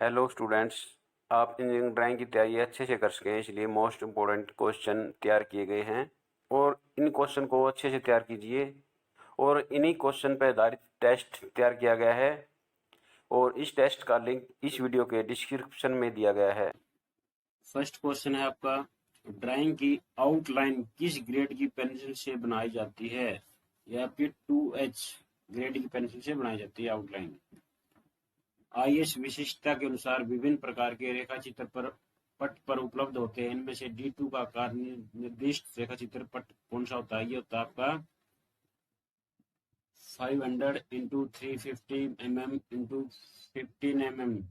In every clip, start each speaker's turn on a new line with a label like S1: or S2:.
S1: Hello students. आप engineering drawing की तैयारी अच्छे से कर सकें इसलिए मोस्ट इम्पोर्टेंट क्वेश्चन तैयार किए गए हैं और इन क्वेश्चन को अच्छे से तैयार कीजिए। और इन्हीं क्वेश्चन पर आधारित टेस्ट तैयार किया गया है और इस टेस्ट का लिंक इस वीडियो के डिस्क्रिप्शन में दिया गया है। फर्स्ट क्वेश्चन है आपका, ड्राइंग की आउटलाइन किस ग्रेड की पेंसिल से बनाई जाती है? या फिर 2H ग्रेड की पेंसिल से बनाई जाती है आउटलाइन। आईएस विशिष्टता के अनुसार विभिन्न प्रकार के रेखाचित्र पर पट पर उपलब्ध होते हैं। इनमें से D2 का आकार निर्दिष्ट रेखाचित्र पट कौन सा होता है? ये होता है आपका 500 इंटू 350 mm इंटू 15 mm।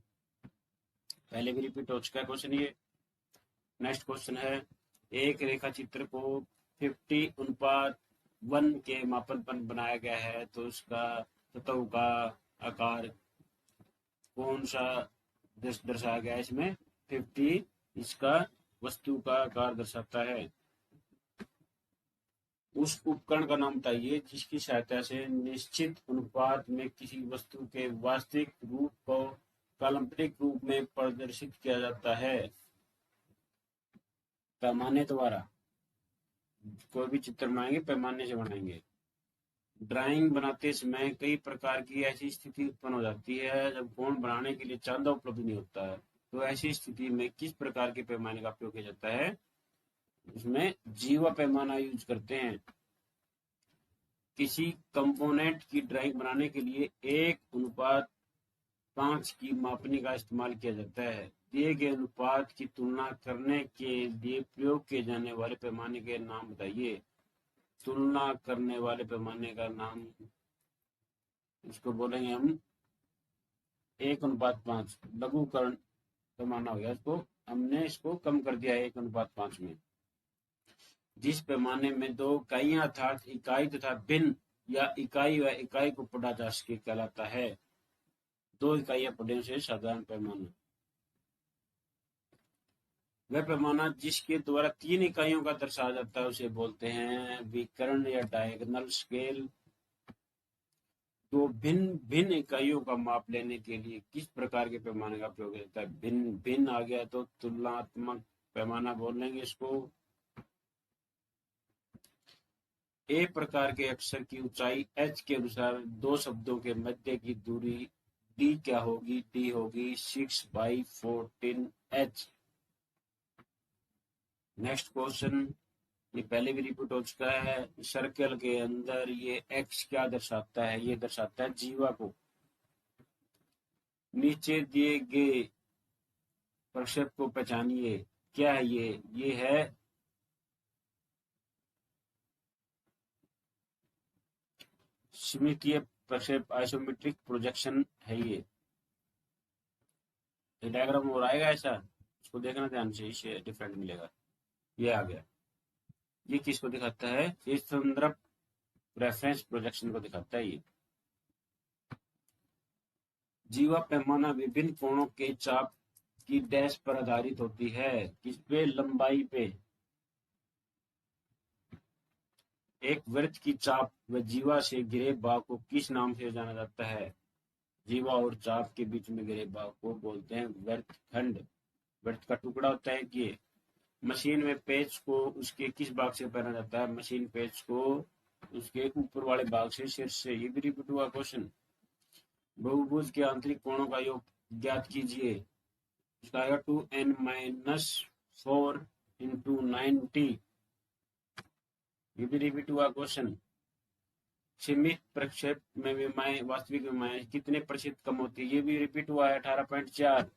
S1: पहले भी रिपीट हो चुका है क्वेश्चन ये। नेक्स्ट क्वेश्चन है, एक रेखाचित्र को 50:1 के मापन पर बनाया गया है तो उसका सतह का आकार कौन सा दर्शाया गया है? इसमें 50 इसका वस्तु का आकार दर्शाता है। उस उपकरण का नाम बताइए जिसकी सहायता से निश्चित अनुपात में किसी वस्तु के वास्तविक रूप को काल्पनिक रूप में प्रदर्शित किया जाता है। पैमाने द्वारा कोई भी चित्र बनाएंगे पैमाने से बनाएंगे। ड्राइंग बनाते समय कई प्रकार की ऐसी स्थिति उत्पन्न हो जाती है जब कोण बनाने के लिए चांदा उपलब्ध नहीं होता है, तो ऐसी स्थिति में किस प्रकार के पैमाने का उपयोग किया जाता है? उसमें जीवा पैमाना यूज करते हैं। किसी कंपोनेंट की ड्राइंग बनाने के लिए 1:5 की मापनी का इस्तेमाल किया जाता है। दिए गए अनुपात की तुलना करने के लिए प्रयोग किए जाने वाले पैमाने के नाम बताइए। तुलना करने वाले पैमाने का नाम इसको बोलेंगे हम 1:5। लघुकरण पैमाना हो गया, इसको हमने इसको कम कर दिया 1:5 में। जिस पैमाने में दो इकाइयां अर्थात इकाई तथा भिन्न या इकाई व इकाई को पढ़ा जा सके कहलाता है। दो इकाइयां पढ़ने से साधारण पैमाना। वह पैमाना जिसके द्वारा 3 इकाइयों का दर्शाया जाता है उसे बोलते हैं विकर्ण या डायगोनल स्केल। तो भिन्न भिन्न इकाइयों का माप लेने के लिए किस प्रकार के पैमाने का प्रयोग होता है? भिन्न भिन्न आ गया तो तुलनात्मक पैमाना बोल लेंगे इसको। ए प्रकार के अक्षर की ऊंचाई h के अनुसार दो शब्दों के मध्य की दूरी d क्या होगी? d होगी 6/14h। नेक्स्ट क्वेश्चन, ये पहले भी रिपीट हो चुका है। सर्कल के अंदर ये x क्या दर्शाता है? ये दर्शाता है जीवा को। नीचे दिए गए प्रक्षेप को पहचानिए। क्या है ये? ये है सममितीय प्रक्षेप, आइसोमेट्रिक प्रोजेक्शन है ये। डायग्राम और आएगा ऐसा, इसको देखना ध्यान से, इससे डिफरेंट मिलेगा। ये आ गया। ये किसको दिखाता है? ये संदर्भ रेफरेंस प्रोजेक्शन को दिखाता है। ये जीवा पैमाना विभिन्न कोणों के चाप की डैश पर आधारित होती है। किस पे? लंबाई पे। एक वृत्त की चाप व जीवा से घिरे भाग को किस नाम से जाना जाता है? जीवा और चाप के बीच में घिरे भाग को बोलते हैं वृत्तखंड। वृत्त का टुकड़ा होता है कि मशीन में पेच को उसके किस भाग से पहना जाता है? मशीन पेच को उसके ऊपर वाले भाग से, शीर्ष से। ये भी रिपीट हुआ क्वेश्चन। बहुभुज के आंतरिक कोणों का योग ज्ञात कीजिए। इसका आएगा 2n-4 इंटू 90। ये भी रिपीट हुआ क्वेश्चन। सीमित प्रक्षेप में विमाएं वास्तविक विमाएं कितने प्रतिशत कम होती है? ये भी रिपीट हुआ है 18.4।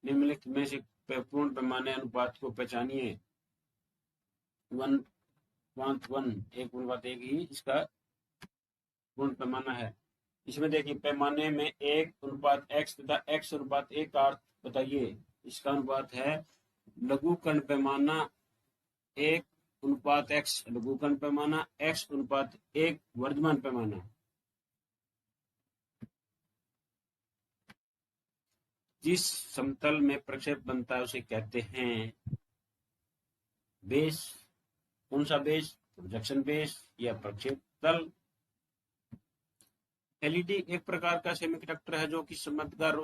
S1: निम्नलिखित में से पूर्ण पैमाने अनुपात को पहचानिए। 1:1, 1:1 ही इसका पूर्ण पैमाना है। इसमें देखिए पैमाने में 1:x तथा x:1 का अर्थ बताइए। इसका अनुपात है लघुकर्ण पैमाना 1:x लघुकर्ण पैमाना, x:1 वर्धमान पैमाना। जिस समतल में प्रक्षेप बनता है उसे कहते हैं बेस। कौन सा बेस? प्रोजेक्शन बेस या प्रक्षेप तल। एलईडी एक प्रकार का सेमीकंडक्टर है जो कि चमकदार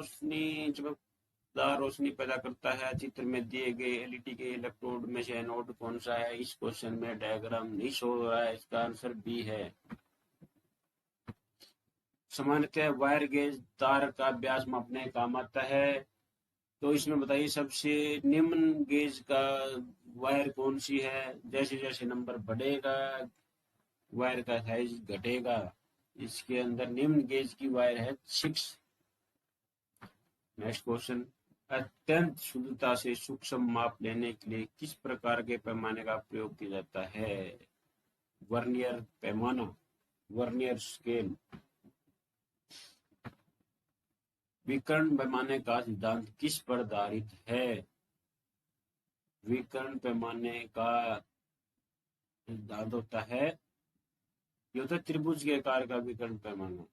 S1: रोशनी पैदा करता है। चित्र में दिए गए एलईडी के इलेक्ट्रोड में से एनोड कौन सा है? इस क्वेश्चन में डायग्राम नहीं शो हो रहा है, इसका आंसर बी है। सामान्यतः वायर गेज तार का व्यास मापने का काम आता है। तो इसमें बताइए सबसे निम्न गेज का वायर कौन सी है? जैसे जैसे नंबर बढ़ेगा वायर का साइज घटेगा। इसके अंदर निम्न गेज की वायर है 6। नेक्स्ट क्वेश्चन, अत्यंत शुद्धता से सूक्ष्म माप लेने के लिए किस प्रकार के पैमाने का प्रयोग किया जाता है? वर्नियर पैमाना, वर्नियर स्केल। विकर्ण पैमाने का सिद्धांत किस पर आधारित है? विकर्ण पैमाने का सिद्धांत होता है, ये होता है त्रिभुज के आकार का विकर्ण पैमाना,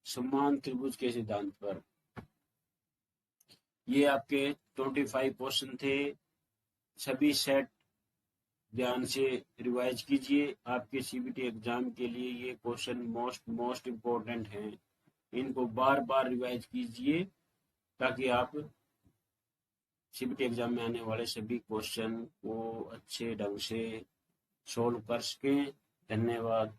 S1: समान त्रिभुज के सिद्धांत पर। ये आपके 25 क्वेश्चन थे, सभी सेट ध्यान से रिवाइज कीजिए। आपके सीबीटी एग्जाम के लिए ये क्वेश्चन मोस्ट इम्पोर्टेंट हैं। इनको बार बार रिवाइज कीजिए ताकि आप सीबीटी एग्जाम में आने वाले सभी क्वेश्चन को अच्छे ढंग से सोल्व कर सकें। धन्यवाद।